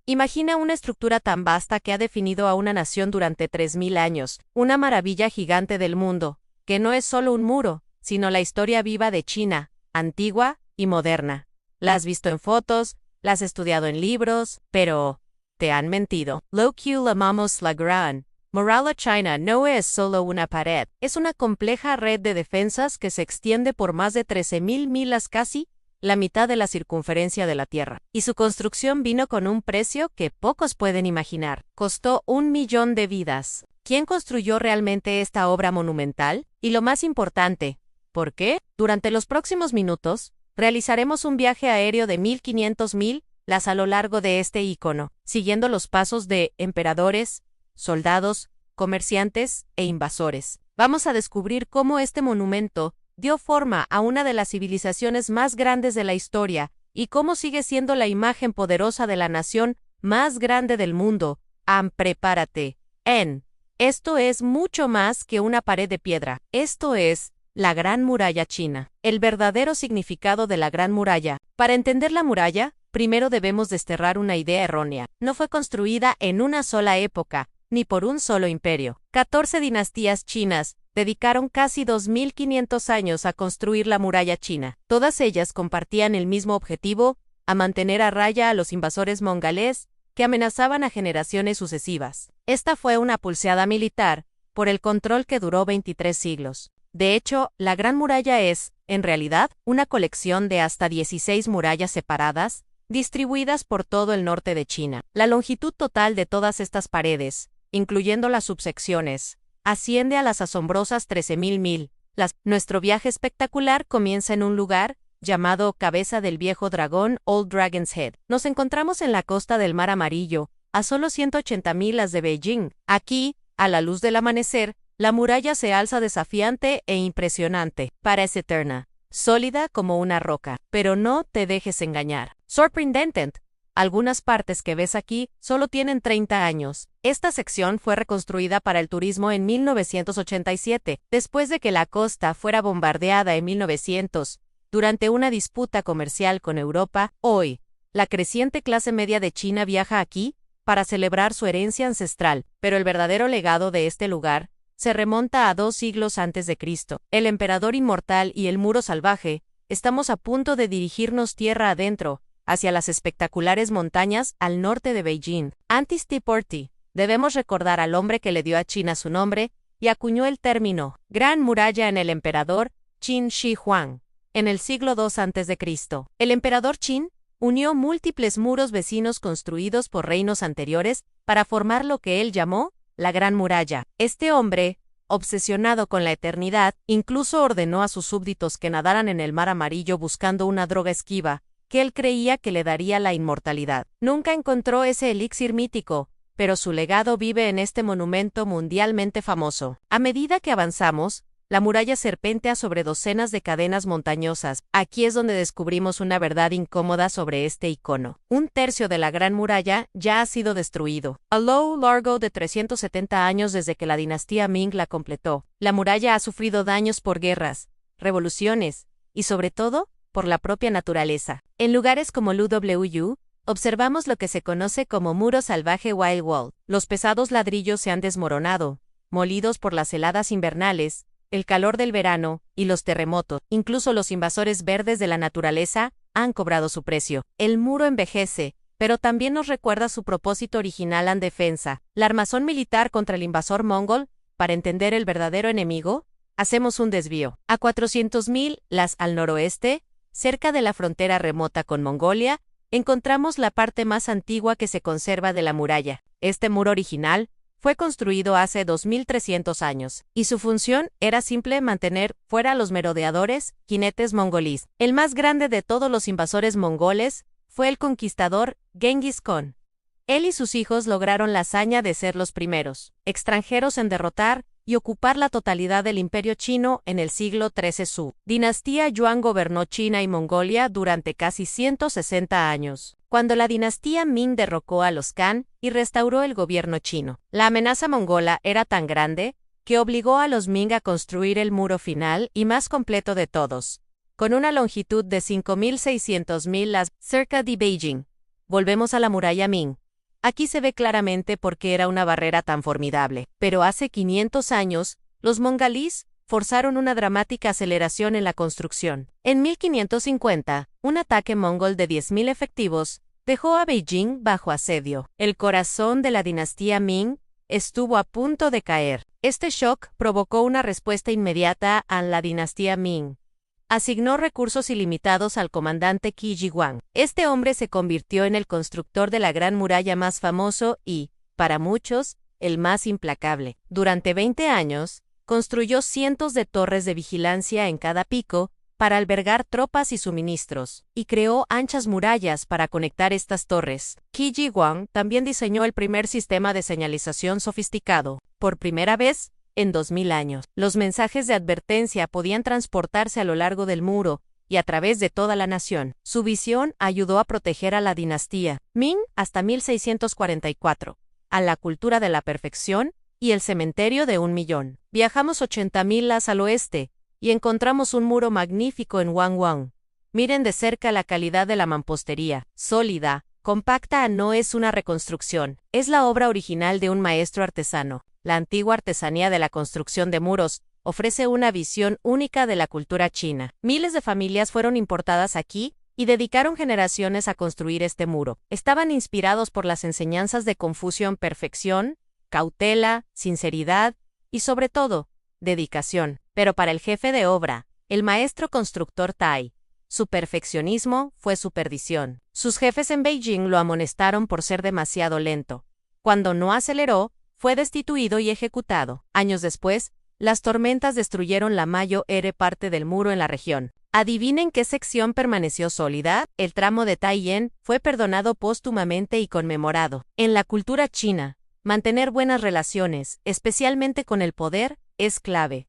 Imagina una estructura tan vasta que ha definido a una nación durante 3000 años, una maravilla gigante del mundo, que no es solo un muro, sino la historia viva de China, antigua y moderna. La has visto en fotos, la has estudiado en libros, pero te han mentido. Lo que llamamos la Gran Muralla China no es solo una pared, es una compleja red de defensas que se extiende por más de 13.000 millas, casi la mitad de la circunferencia de la Tierra. Y su construcción vino con un precio que pocos pueden imaginar. Costó 1 millón de vidas. ¿Quién construyó realmente esta obra monumental? Y lo más importante, ¿por qué? Durante los próximos minutos, realizaremos un viaje aéreo de 1500 millas a lo largo de este icono, siguiendo los pasos de emperadores, soldados, comerciantes e invasores. Vamos a descubrir cómo este monumento dio forma a una de las civilizaciones más grandes de la historia y cómo sigue siendo la imagen poderosa de la nación más grande del mundo. Prepárate. Esto es mucho más que una pared de piedra. Esto es la Gran Muralla China. El verdadero significado de la Gran Muralla. Para entender la muralla, primero debemos desterrar una idea errónea. No fue construida en una sola época, ni por un solo imperio. 14 dinastías chinas dedicaron casi 2500 años a construir la muralla china. Todas ellas compartían el mismo objetivo, a mantener a raya a los invasores mongoles que amenazaban a generaciones sucesivas. Esta fue una pulseada militar, por el control que duró 23 siglos. De hecho, la Gran Muralla es, en realidad, una colección de hasta 16 murallas separadas, distribuidas por todo el norte de China. La longitud total de todas estas paredes, incluyendo las subsecciones, asciende a las asombrosas 13.000 millas. Nuestro viaje espectacular comienza en un lugar llamado Cabeza del Viejo Dragón, Old Dragon's Head. Nos encontramos en la costa del Mar Amarillo, a solo 180 millas de Beijing. Aquí, a la luz del amanecer, la muralla se alza desafiante e impresionante. Parece eterna, sólida como una roca, pero no te dejes engañar. Sorprendente. Algunas partes que ves aquí solo tienen 30 años. Esta sección fue reconstruida para el turismo en 1987, después de que la costa fuera bombardeada en 1900, durante una disputa comercial con Europa. Hoy, la creciente clase media de China viaja aquí para celebrar su herencia ancestral, pero el verdadero legado de este lugar se remonta a 2 siglos antes de Cristo. El emperador inmortal y el muro salvaje. Estamos a punto de dirigirnos tierra adentro, hacia las espectaculares montañas al norte de Beijing. Antes de partir, debemos recordar al hombre que le dio a China su nombre y acuñó el término Gran Muralla en el emperador Qin Shi Huang, en el siglo II a.C. El emperador Qin unió múltiples muros vecinos construidos por reinos anteriores para formar lo que él llamó la Gran Muralla. Este hombre, obsesionado con la eternidad, incluso ordenó a sus súbditos que nadaran en el Mar Amarillo buscando una droga esquiva, que él creía que le daría la inmortalidad. Nunca encontró ese elixir mítico, pero su legado vive en este monumento mundialmente famoso. A medida que avanzamos, la muralla serpentea sobre docenas de cadenas montañosas. Aquí es donde descubrimos una verdad incómoda sobre este icono. 1/3 de la Gran Muralla ya ha sido destruido. A lo largo de 370 años desde que la dinastía Ming la completó, la muralla ha sufrido daños por guerras, revoluciones y, sobre todo, por la propia naturaleza. En lugares como Luowu, observamos lo que se conoce como muro salvaje Wild Wall. Los pesados ladrillos se han desmoronado, molidos por las heladas invernales, el calor del verano y los terremotos. Incluso los invasores verdes de la naturaleza han cobrado su precio. El muro envejece, pero también nos recuerda su propósito original en defensa. La armazón militar contra el invasor mongol. Para entender el verdadero enemigo, hacemos un desvío. A 400 millas al noroeste, cerca de la frontera remota con Mongolia, encontramos la parte más antigua que se conserva de la muralla. Este muro original fue construido hace 2300 años, y su función era simple: mantener fuera a los merodeadores, jinetes mongolíes. El más grande de todos los invasores mongoles fue el conquistador Genghis Khan. Él y sus hijos lograron la hazaña de ser los primeros extranjeros en derrotar y ocupar la totalidad del imperio chino en el siglo XIII. Su dinastía Yuan gobernó China y Mongolia durante casi 160 años. Cuando la dinastía Ming derrocó a los Khan y restauró el gobierno chino, la amenaza mongola era tan grande que obligó a los Ming a construir el muro final y más completo de todos, con una longitud de 5.600 millas cerca de Beijing. Volvemos a la muralla Ming. Aquí se ve claramente por qué era una barrera tan formidable. Pero hace 500 años, los mongalíes forzaron una dramática aceleración en la construcción. En 1550, un ataque mongol de 10.000 efectivos dejó a Beijing bajo asedio. El corazón de la dinastía Ming estuvo a punto de caer. Este shock provocó una respuesta inmediata a la dinastía Ming. Asignó recursos ilimitados al comandante Qi Shi Huang. Este hombre se convirtió en el constructor de la Gran Muralla más famoso y, para muchos, el más implacable. Durante 20 años, construyó cientos de torres de vigilancia en cada pico para albergar tropas y suministros, y creó anchas murallas para conectar estas torres. Qi Shi Huang también diseñó el primer sistema de señalización sofisticado. Por primera vez, en 2000 años, los mensajes de advertencia podían transportarse a lo largo del muro y a través de toda la nación. Su visión ayudó a proteger a la dinastía Ming hasta 1644, a la cultura de la perfección y el cementerio de 1.000.000. Viajamos 80.000 millas al oeste y encontramos un muro magnífico en Wangwang. Miren de cerca la calidad de la mampostería, sólida, compacta. No es una reconstrucción, es la obra original de un maestro artesano. La antigua artesanía de la construcción de muros ofrece una visión única de la cultura china. Miles de familias fueron importadas aquí y dedicaron generaciones a construir este muro. Estaban inspirados por las enseñanzas de Confucio en perfección, cautela, sinceridad y, sobre todo, dedicación. Pero para el jefe de obra, el maestro constructor Tai, su perfeccionismo fue su perdición. Sus jefes en Beijing lo amonestaron por ser demasiado lento. Cuando no aceleró, fue destituido y ejecutado. Años después, las tormentas destruyeron la mayor parte del muro en la región. ¿Adivinen qué sección permaneció sólida? El tramo de Taiyuan fue perdonado póstumamente y conmemorado. En la cultura china, mantener buenas relaciones, especialmente con el poder, es clave.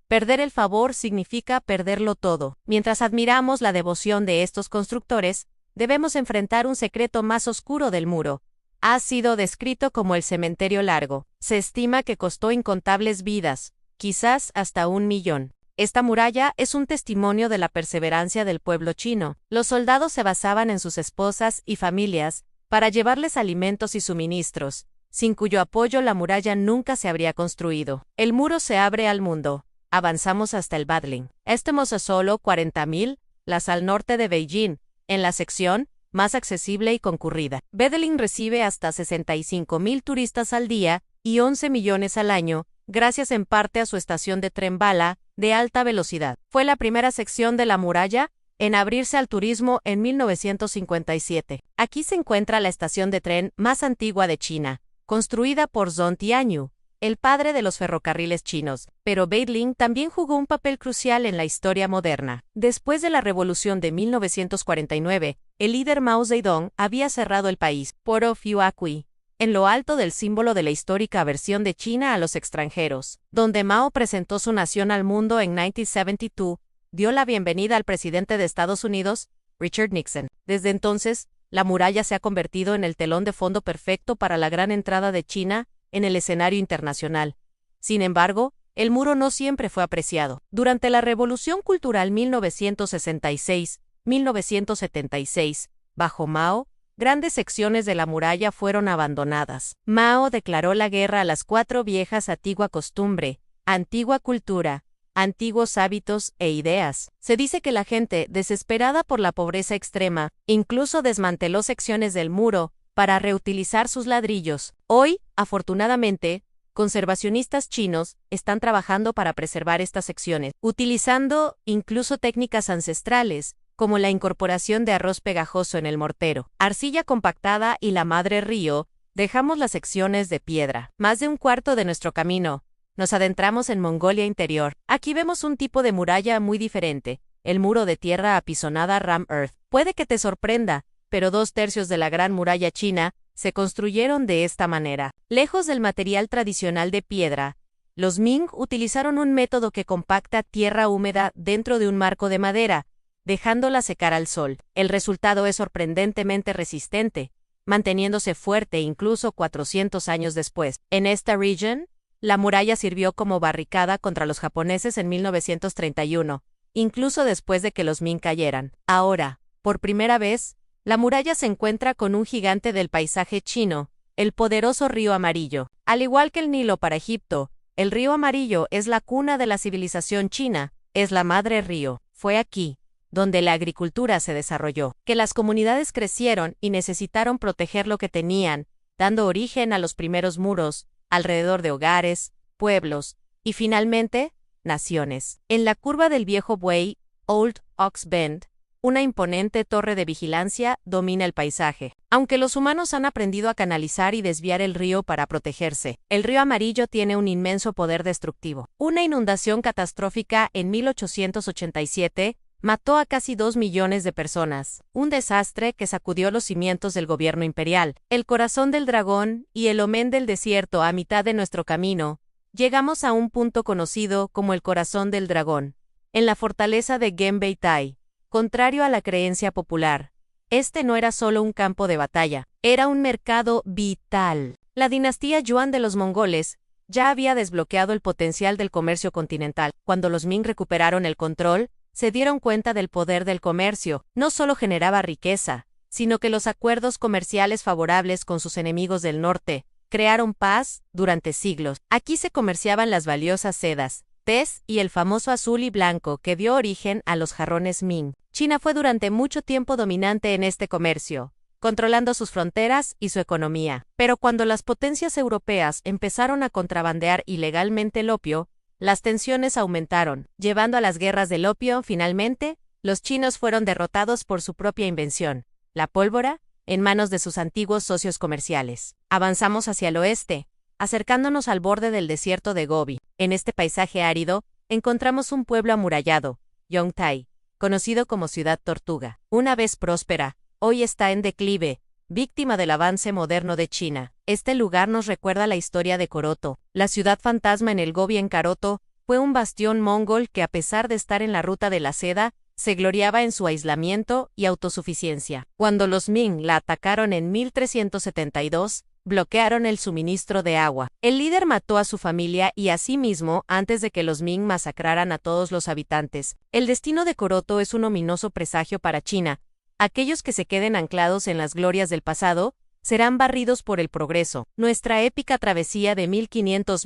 Perder el favor significa perderlo todo. Mientras admiramos la devoción de estos constructores, debemos enfrentar un secreto más oscuro del muro. Ha sido descrito como el cementerio largo. Se estima que costó incontables vidas, quizás hasta 1.000.000. Esta muralla es un testimonio de la perseverancia del pueblo chino. Los soldados se basaban en sus esposas y familias para llevarles alimentos y suministros, sin cuyo apoyo la muralla nunca se habría construido. El muro se abre al mundo. Avanzamos hasta el Badling. Estamos a solo 40.000 millas al norte de Beijing, en la sección más accesible y concurrida. Badling recibe hasta 65.000 turistas al día y 11 millones al año, gracias en parte a su estación de tren bala de alta velocidad. Fue la primera sección de la muralla en abrirse al turismo en 1957. Aquí se encuentra la estación de tren más antigua de China, construida por Zhong Tianyu, el padre de los ferrocarriles chinos, pero Badling también jugó un papel crucial en la historia moderna. Después de la revolución de 1949, el líder Mao Zedong había cerrado el país, por Fuaqui, en lo alto del símbolo de la histórica aversión de China a los extranjeros, donde Mao presentó su nación al mundo en 1972, dio la bienvenida al presidente de Estados Unidos, Richard Nixon. Desde entonces, la muralla se ha convertido en el telón de fondo perfecto para la gran entrada de China en el escenario internacional. Sin embargo, el muro no siempre fue apreciado. Durante la Revolución Cultural 1966-1976, bajo Mao, grandes secciones de la muralla fueron abandonadas. Mao declaró la guerra a las 4 viejas: antigua costumbre, antigua cultura, antiguos hábitos e ideas. Se dice que la gente, desesperada por la pobreza extrema, incluso desmanteló secciones del muro para reutilizar sus ladrillos. Hoy, afortunadamente, conservacionistas chinos están trabajando para preservar estas secciones, utilizando incluso técnicas ancestrales, como la incorporación de arroz pegajoso en el mortero, arcilla compactada y la madre río. Dejamos las secciones de piedra. Más de un cuarto de nuestro camino, nos adentramos en Mongolia Interior. Aquí vemos un tipo de muralla muy diferente, el muro de tierra apisonada Ram Earth. Puede que te sorprenda, pero 2/3 de la Gran Muralla China se construyeron de esta manera. Lejos del material tradicional de piedra, los Ming utilizaron un método que compacta tierra húmeda dentro de un marco de madera, dejándola secar al sol. El resultado es sorprendentemente resistente, manteniéndose fuerte incluso 400 años después. En esta región, la muralla sirvió como barricada contra los japoneses en 1931, incluso después de que los Ming cayeran. Ahora, por primera vez, la muralla se encuentra con un gigante del paisaje chino, el poderoso río Amarillo. Al igual que el Nilo para Egipto, el río Amarillo es la cuna de la civilización china, es la madre río. Fue aquí donde la agricultura se desarrolló, que las comunidades crecieron y necesitaron proteger lo que tenían, dando origen a los primeros muros, alrededor de hogares, pueblos y finalmente, naciones. En la curva del Viejo Buey, Old Ox Bend, una imponente torre de vigilancia domina el paisaje. Aunque los humanos han aprendido a canalizar y desviar el río para protegerse, el río Amarillo tiene un inmenso poder destructivo. Una inundación catastrófica en 1887 mató a casi 2 millones de personas, un desastre que sacudió los cimientos del gobierno imperial. El corazón del dragón y el omen del desierto a mitad de nuestro camino, llegamos a un punto conocido como el corazón del dragón, en la fortaleza de Genbei-tai. Contrario a la creencia popular, este no era solo un campo de batalla, era un mercado vital. La dinastía Yuan de los mongoles ya había desbloqueado el potencial del comercio continental. Cuando los Ming recuperaron el control, se dieron cuenta del poder del comercio. No solo generaba riqueza, sino que los acuerdos comerciales favorables con sus enemigos del norte crearon paz durante siglos. Aquí se comerciaban las valiosas sedas, tés y el famoso azul y blanco que dio origen a los jarrones Ming. China fue durante mucho tiempo dominante en este comercio, controlando sus fronteras y su economía. Pero cuando las potencias europeas empezaron a contrabandear ilegalmente el opio, las tensiones aumentaron, llevando a las guerras del opio. Finalmente, los chinos fueron derrotados por su propia invención, la pólvora, en manos de sus antiguos socios comerciales. Avanzamos hacia el oeste, acercándonos al borde del desierto de Gobi. En este paisaje árido, encontramos un pueblo amurallado, Yongtai, conocido como Ciudad Tortuga. Una vez próspera, hoy está en declive, víctima del avance moderno de China. Este lugar nos recuerda la historia de Koroto. La ciudad fantasma en el Gobi en Koroto fue un bastión mongol que, a pesar de estar en la ruta de la seda, se gloriaba en su aislamiento y autosuficiencia. Cuando los Ming la atacaron en 1372, bloquearon el suministro de agua. El líder mató a su familia y a sí mismo antes de que los Ming masacraran a todos los habitantes. El destino de Koroto es un ominoso presagio para China. Aquellos que se queden anclados en las glorias del pasado serán barridos por el progreso. Nuestra épica travesía de 1500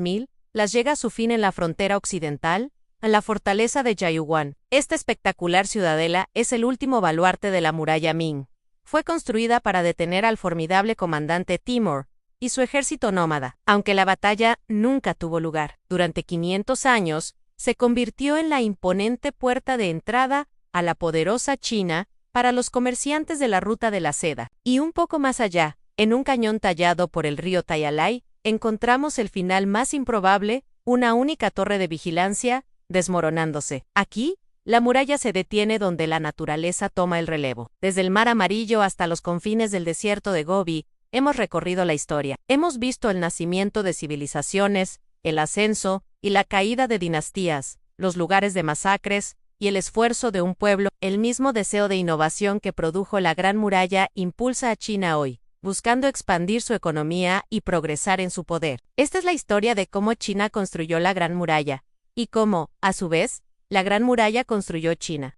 las llega a su fin en la frontera occidental, en la fortaleza de Yaoyuan. Esta espectacular ciudadela es el último baluarte de la muralla Ming. Fue construida para detener al formidable comandante Timur y su ejército nómada. Aunque la batalla nunca tuvo lugar, durante 500 años, se convirtió en la imponente puerta de entrada a la poderosa China para los comerciantes de la ruta de la seda. Y un poco más allá, en un cañón tallado por el río Tayalay, encontramos el final más improbable, una única torre de vigilancia, desmoronándose. Aquí, la muralla se detiene donde la naturaleza toma el relevo. Desde el mar Amarillo hasta los confines del desierto de Gobi, hemos recorrido la historia. Hemos visto el nacimiento de civilizaciones, el ascenso y la caída de dinastías, los lugares de masacres y el esfuerzo de un pueblo. El mismo deseo de innovación que produjo la Gran Muralla impulsa a China hoy, buscando expandir su economía y progresar en su poder. Esta es la historia de cómo China construyó la Gran Muralla, y cómo, a su vez, la Gran Muralla construyó China.